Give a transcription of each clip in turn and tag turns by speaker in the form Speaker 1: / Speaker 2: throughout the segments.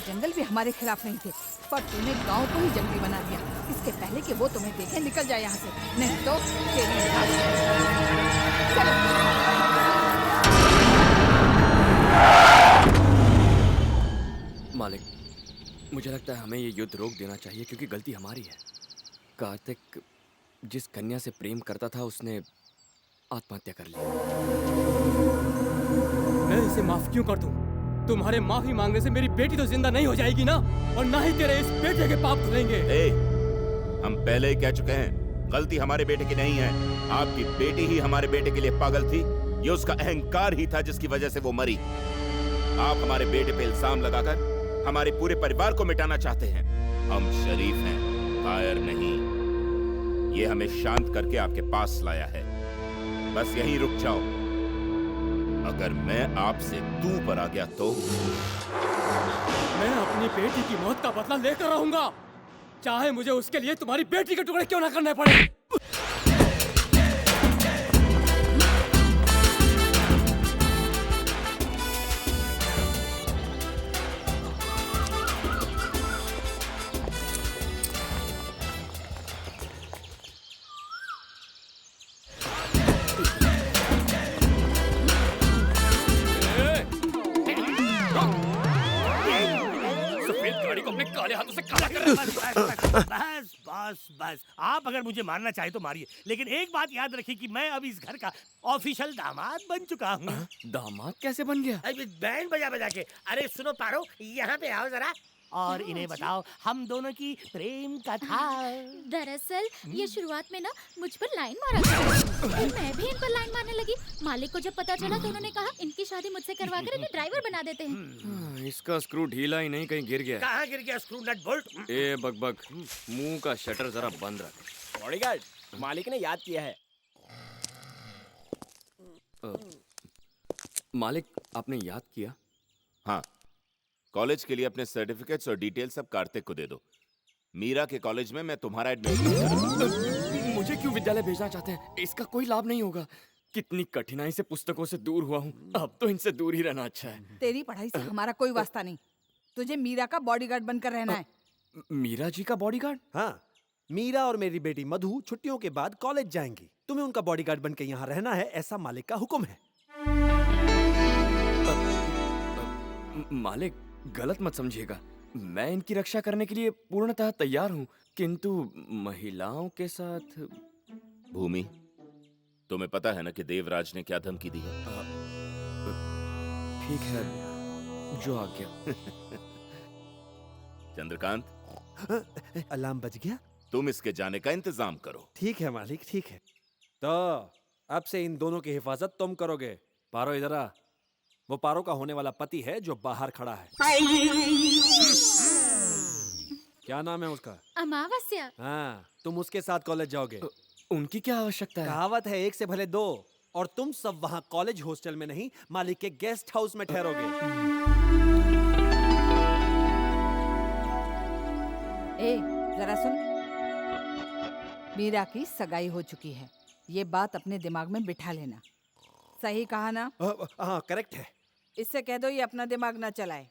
Speaker 1: जंगल भी हमारे खिलाफ नहीं थे, पर तूने गांव को ही जंगली बना दिया। इसके पहले कि वो तुम्हें देखे, निकल जाए यहाँ से, नहीं तो तेरी चलो।
Speaker 2: मालिक, मुझे लगता है हमें ये युद्ध रोक देना चाहिए, क्योंकि गलती हमारी है। कार्तिक जिस कन्या से प्रेम करता था उसने आत्महत्या कर ली।
Speaker 3: मैं इसे माफ क्यों कर दूं? तुम्हारे माफी मांगने से मेरी बेटी तो जिंदा नहीं हो जाएगी ना, और ना ही तेरे इस बेटे के पाप धुलेंगे।
Speaker 4: हम पहले ही कह चुके हैं, गलती हमारे बेटे की नहीं है। आपकी बेटी ही हमारे बेटे के लिए पागल थी। ये उसका अहंकार ही था जिसकी वजह से वो मरी। आप हमारे बेटे पे इल्जाम लगाकर हमारे पूरे परिवार को मिटाना चाहते हैं। हम शरीफ हैं, कायर नहीं। ये हमें शांत करके आपके पास लाया है। बस यहीं रुक जाओ। अगर मैं आपसे तू पर आ गया तो
Speaker 3: मैं अपनी बेटी की मौत का बदला लेकर रहूंगा, चाहे मुझे उसके लिए तुम्हारी बेटी के टुकड़े क्यों ना करने पड़े।
Speaker 5: बस बस बस, आप अगर मुझे मारना चाहे तो मारिए, लेकिन एक बात याद रखिए कि मैं अब इस घर का ऑफिशियल दामाद बन चुका हूँ।
Speaker 2: दामाद कैसे बन गया?
Speaker 5: बैंड बजा बजा के। अरे सुनो पारो, यहाँ पे आओ जरा और इन्हें बताओ हम दोनों की प्रेम कथा।
Speaker 6: दरअसल ये शुरुआत में ना मुझ पर लाइन मारा था, मैं भी इन पर लाइन मारने लगी। मालिक को जब पता चला तो उन्होंने कहा इनकी शादी मुझसे करवाकर इन्हें ड्राइवर बना देते हैं।
Speaker 2: इसका स्क्रू ढीला ही नहीं, कहीं गिर गया।
Speaker 5: कहाँ गिर गया स्क्रू नट बोल्ट?
Speaker 2: ए बकबक, मुंह का शटर जरा बंद रख।
Speaker 7: बॉडीगार्ड, मालिक ने याद किया है।
Speaker 2: मालिक, आपने याद किया?
Speaker 4: हाँ, कॉलेज के लिए अपने सर्टिफिकेट्स और डिटेल सब कार्तिक को दे दो। मीरा के कॉलेज में मैं तुम्हारा एडमिशन।
Speaker 2: मुझे क्यों विद्यालय भेजना चाहते हैं? इसका कोई लाभ नहीं होगा। कितनी कठिनाई से पुस्तकों से दूर हुआ हूँ, अब तो इनसे दूर ही रहना अच्छा है।
Speaker 1: तेरी पढ़ाई से हमारा कोई वास्ता नहीं, तुझे मीरा का बॉडीगार्ड बनकर रहना है।
Speaker 2: मीरा जी का बॉडीगार्ड?
Speaker 8: हाँ, मीरा और मेरी बेटी मधु छुट्टियों के बाद कॉलेज जाएंगी। तुम्हें उनका बॉडीगार्ड बनकर यहाँ रहना है, ऐसा मालिक का हुक्म है।
Speaker 2: मालिक, गलत मत समझिएगा, मैं इनकी रक्षा करने के लिए पूर्णतः तैयार हूँ, किंतु महिलाओं के साथ।
Speaker 4: भूमि, तुम्हें पता है ना कि देवराज ने क्या धमकी दी है?
Speaker 2: ठीक है, जो आ गया।
Speaker 4: चंद्रकांत,
Speaker 8: अलार्म बज गया?
Speaker 4: तुम इसके जाने का इंतजाम करो।
Speaker 8: ठीक है मालिक, ठीक है। तो अब से इन दोनों की हिफाजत तुम करोगे। पारो इधर आ। वो पारो का होने वाला पति है जो बाहर खड़ा है। क्या नाम है उसका?
Speaker 6: अमावस्या।
Speaker 8: हाँ, तुम उसके साथ कॉलेज जाओगे।
Speaker 2: उनकी क्या आवश्यकता है?
Speaker 8: कहावत है, एक से भले दो। और तुम सब वहाँ कॉलेज हॉस्टल में नहीं, मालिक के गेस्ट हाउस में ठहरोगे।
Speaker 1: ए, जरा सुन, मीरा की सगाई हो चुकी है, ये बात अपने दिमाग में बिठा लेना। सही कहा ना?
Speaker 8: हाँ, करेक्ट है।
Speaker 1: इससे कह दो ये अपना दिमाग ना चलाए,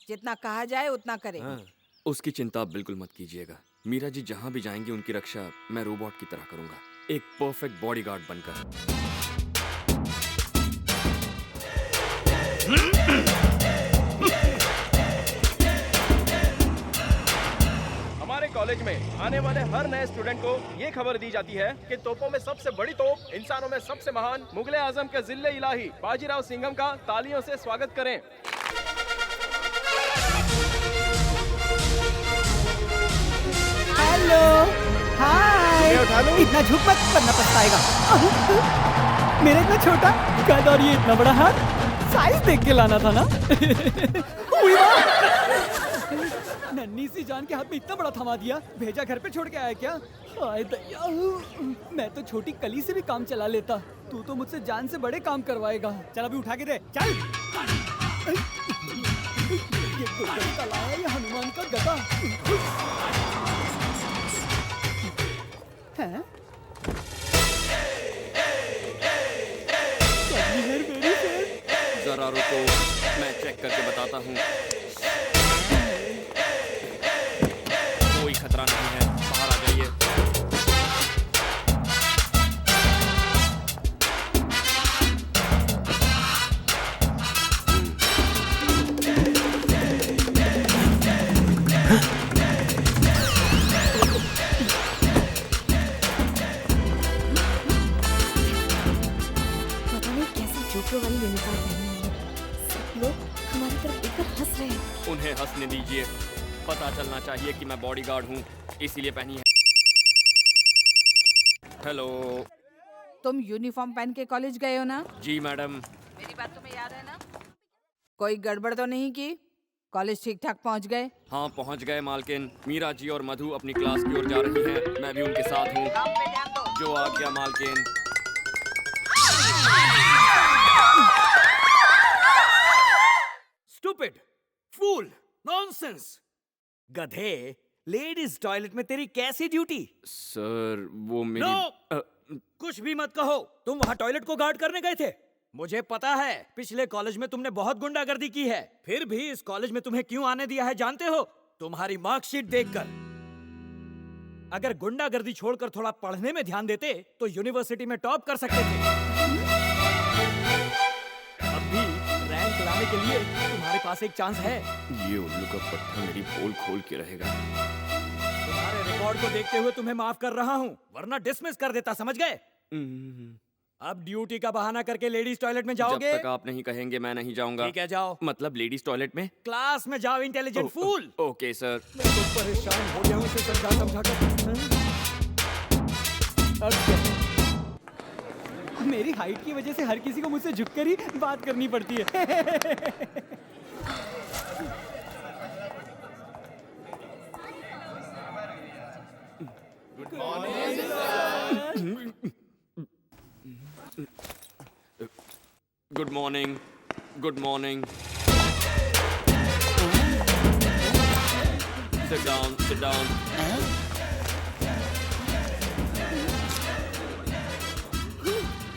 Speaker 1: जितना कहा जाए उतना करे।
Speaker 2: हाँ। उसकी चिंता आप बिल्कुल मत कीजिएगा। मीरा जी जहाँ भी जाएंगी उनकी रक्षा मैं रोबोट की तरह करूंगा, एक परफेक्ट बॉडीगार्ड बनकर।
Speaker 7: कॉलेज में आने वाले हर नए स्टूडेंट को ये खबर दी जाती है कि तोपों में सबसे बड़ी तोप, इंसानों में सबसे महान मुगले आजम के जिले इलाही बाजीराव सिंघम का तालियों से स्वागत करें।
Speaker 9: हेलो, हाय।
Speaker 7: उठा लो।
Speaker 9: इतना झुक मत वरना पछताएगा। मेरा इतना छोटा कद और ये इतना बड़ा हाथ, साइज देख के लाना था ना। उई माँ। नन्ही सी जान के हाथ में इतना बड़ा थमा दिया, भेजा घर पे छोड़ के आया क्या? हाय दया, मैं तो छोटी कली से भी काम चला लेता, तू तो मुझसे जान से बड़े काम करवाएगा। चल अभी उठा के दे, चल। ये दुर्गंध का लाया ये हनुमान का गदा। हैं?
Speaker 2: जरा रुको, मैं चेक करके बताता हूँ। कोई खतरा नहीं है, बाहर आ जाइए।
Speaker 10: पता नहीं कैसी जोकरों वाली यूनिफॉर्म पहनी हुई है। सब लोग हमारी तरफ देखकर हंस रहे हैं।
Speaker 2: उन्हें हंसने दीजिए, पता चलना चाहिए कि मैं बॉडीगार्ड हूँ, इसीलिए पहनी है। हेलो।
Speaker 1: तुम यूनिफॉर्म पहन के कॉलेज गए हो ना?
Speaker 2: जी मैडम।
Speaker 1: मेरी बात तुम्हें याद है ना? कोई गड़बड़ तो नहीं की? कॉलेज ठीक ठाक पहुंच गए?
Speaker 2: हाँ पहुँच गए मालकिन। मीरा जी और मधु अपनी क्लास की ओर जा रही हैं, मैं भी उनके साथ हूँ।
Speaker 1: काम पे ध्यान दो।
Speaker 2: जो आ गया मालकिन।
Speaker 8: स्टूपिड, फूल, नॉनसेंस, गधे। लेडीज टॉयलेट में तेरी कैसी ड्यूटी?
Speaker 2: सर वो मेरी
Speaker 8: नो! कुछ भी मत कहो। तुम वहाँ टॉयलेट को गार्ड करने गए थे। मुझे पता है पिछले कॉलेज में तुमने बहुत गुंडागर्दी की है, फिर भी इस कॉलेज में तुम्हें क्यों आने दिया है जानते हो? तुम्हारी मार्कशीट देखकर। अगर गुंडागर्दी छोड़कर थोड़ा पढ़ने में ध्यान देते तो यूनिवर्सिटी में टॉप कर सकते थे। अब भी रैंक लाने के लिए तुम्हारे पास एक चांस है।
Speaker 2: ये उल्लू का पट्टा मेरी पोल खोल के रहेगा।
Speaker 8: तुम्हारे रिकॉर्ड को देखते हुए तुम्हें माफ कर रहा हूँ, वरना डिसमिस कर देता, समझ गए? अब ड्यूटी का बहाना करके लेडीज टॉयलेट में जाओगे?
Speaker 2: जब तक आप नहीं कहेंगे मैं नहीं जाऊंगा।
Speaker 8: ठीक है, जाओ।
Speaker 2: मतलब लेडीज टॉयलेट में?
Speaker 8: क्लास में जाओ, इंटेलिजेंट फूल।
Speaker 2: Okay sir.
Speaker 8: मैं तो परेशान हो गया हूँ इसे समझा कर। मेरी हाइट की वजह से हर किसी को मुझसे झुककर ही बात करनी पड़ती है।
Speaker 2: Good morning. Good morning. Sit down, sit down.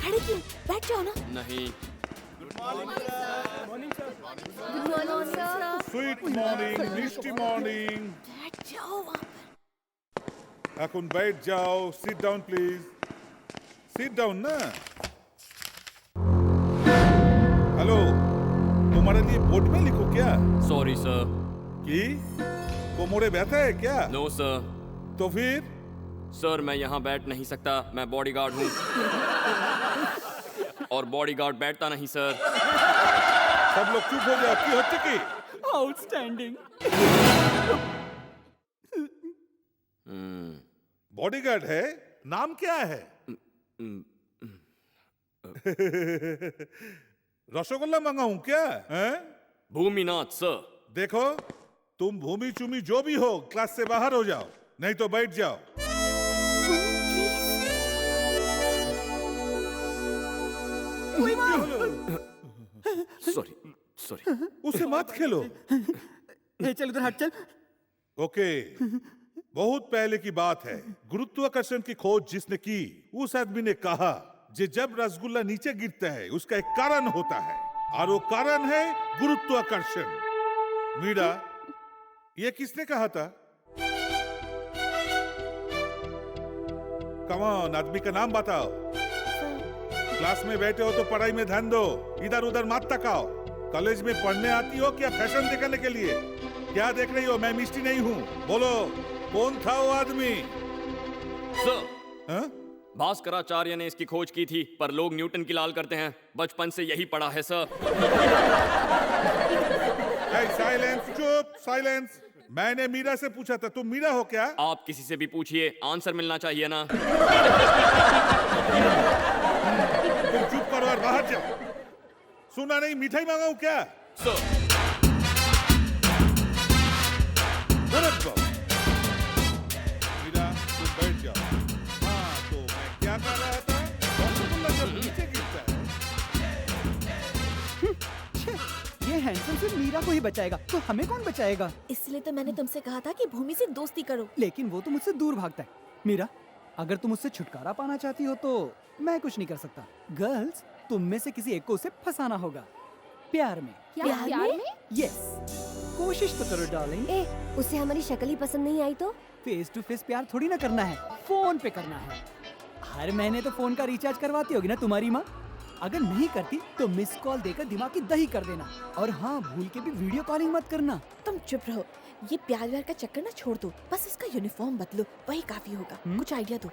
Speaker 10: खड़े क्यों? बैठ जाओ ना।
Speaker 2: नहीं।
Speaker 10: Good morning sir.
Speaker 11: Sweet morning, মিষ্টি মর্নিং।
Speaker 10: बैठ जाओ वहाँ पर।
Speaker 11: এখন बैठ जाओ, sit down please. Sit down ना। हेलो, तुम्हारे लिए बोर्ड में लिखो क्या?
Speaker 2: Sorry sir.
Speaker 11: कि कोमरे बैठा है क्या?
Speaker 2: No sir.
Speaker 11: तो फिर?
Speaker 2: सर मैं यहाँ बैठ नहीं सकता, मैं बॉडीगार्ड हूँ। और बॉडीगार्ड बैठता नहीं सर।
Speaker 11: सब लोग चुप हो जाओ। की होती की?
Speaker 9: आउटस्टैंडिंग।
Speaker 11: बॉडीगार्ड है? नाम क्या है? रसगुल्ला मंगाऊं क्या? हैं?
Speaker 2: भूमिनाथ सर।
Speaker 11: देखो, तुम भूमि चूमी जो भी हो, क्लास से बाहर हो जाओ, नहीं तो बैठ जाओ।
Speaker 2: Sorry sorry.
Speaker 11: उसे मत खेलो।
Speaker 9: चल उधर हट चल।
Speaker 11: ओके, बहुत पहले की बात है। गुरुत्वाकर्षण की खोज जिसने की, उस आदमी ने कहा कि जब रसगुल्ला नीचे गिरता है उसका एक कारण होता है, और वो कारण है गुरुत्वाकर्षण। मीरा, ये किसने कहा था? कम ऑन, आदमी का नाम बताओ। क्लास में बैठे हो तो पढ़ाई में ध्यान दो, इधर उधर मत तकाओ। कॉलेज में पढ़ने आती हो क्या फैशन दिखाने के लिए? क्या देख रही हो? मैं मिस्टी नहीं हूँ। बोलो, कौन था वो आदमी?
Speaker 2: सर,
Speaker 11: हाँ?
Speaker 2: भास्कराचार्य ने इसकी खोज की थी, पर लोग न्यूटन की लाल करते हैं। बचपन से यही पढ़ा है सर।
Speaker 11: साइलेंस, चुप, साइलेंस। मैंने मीरा से पूछा था, तुम मीरा हो क्या?
Speaker 2: आप किसी से भी पूछिए, आंसर मिलना चाहिए ना।
Speaker 11: तुम चुप करो और बाहर जाओ। सुना नहीं, मिठाई मांगाऊं क्या?
Speaker 2: सर,
Speaker 11: भरत बाबू, मीरा तुम बैठ जाओ। हाँ, तो मैं क्या कर रहा था? रसगुल्ला जब नीचे गिरता है।
Speaker 9: ये हैंडसम सिर्फ मीरा को ही बचाएगा, तो हमें कौन बचाएगा?
Speaker 10: इसलिए तो मैंने तुमसे कहा था कि भूमि से दोस्ती करो।
Speaker 9: लेकिन वो तो मुझसे दूर भागता है। मीरा, अगर तुम उससे छुटकारा पाना चाहती हो तो मैं कुछ नहीं कर सकता। गर्ल्स, तुम में से किसी एक को उसे फंसाना होगा प्यार में।
Speaker 10: प्यार में?
Speaker 9: यस, कोशिश तो करो डार्लिंग।
Speaker 10: ए, उसे हमारी शक्ल ही पसंद नहीं आई तो?
Speaker 9: फेस टू फेस प्यार थोड़ी ना करना है, फोन पे करना है। हर महीने तो फोन का रिचार्ज करवाती होगी ना तुम्हारी माँ? अगर नहीं करती तो मिस कॉल देकर दिमाग की दही कर देना। और हाँ, भूल के भी वीडियो कॉलिंग मत करना।
Speaker 10: तुम चुप रहो। ये प्यार व्यार का चक्कर ना छोड़ दो, बस उसका यूनिफॉर्म बदलो, वही काफी होगा। कुछ आइडिया दो।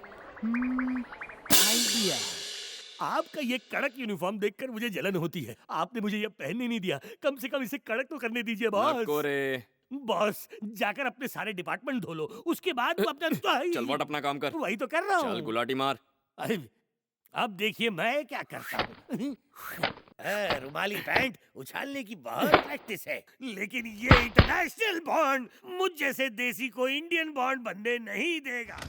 Speaker 9: आइडिया?
Speaker 5: आपका ये कड़क यूनिफॉर्म देखकर मुझे जलन होती है। आपने मुझे ये पहनने नहीं दिया, कम से कम इसे कड़क तो करने दीजिए बॉस।
Speaker 2: नको रे।
Speaker 5: बॉस, जाकर अपने सारे डिपार्टमेंट धो लो, उसके बाद वो अपना
Speaker 2: चल वट अपना काम कर।
Speaker 5: वही तो कर रहा हूँ।
Speaker 2: चल गुलाटी मार।
Speaker 5: अरे, अब देखिए मैं क्या करता हूँ। रुमाली पैंट उछालने की बहुत प्रैक्टिस है, लेकिन ये इंटरनेशनल बॉन्ड मुझ जैसे देसी को इंडियन बॉन्ड बनने नहीं देगा।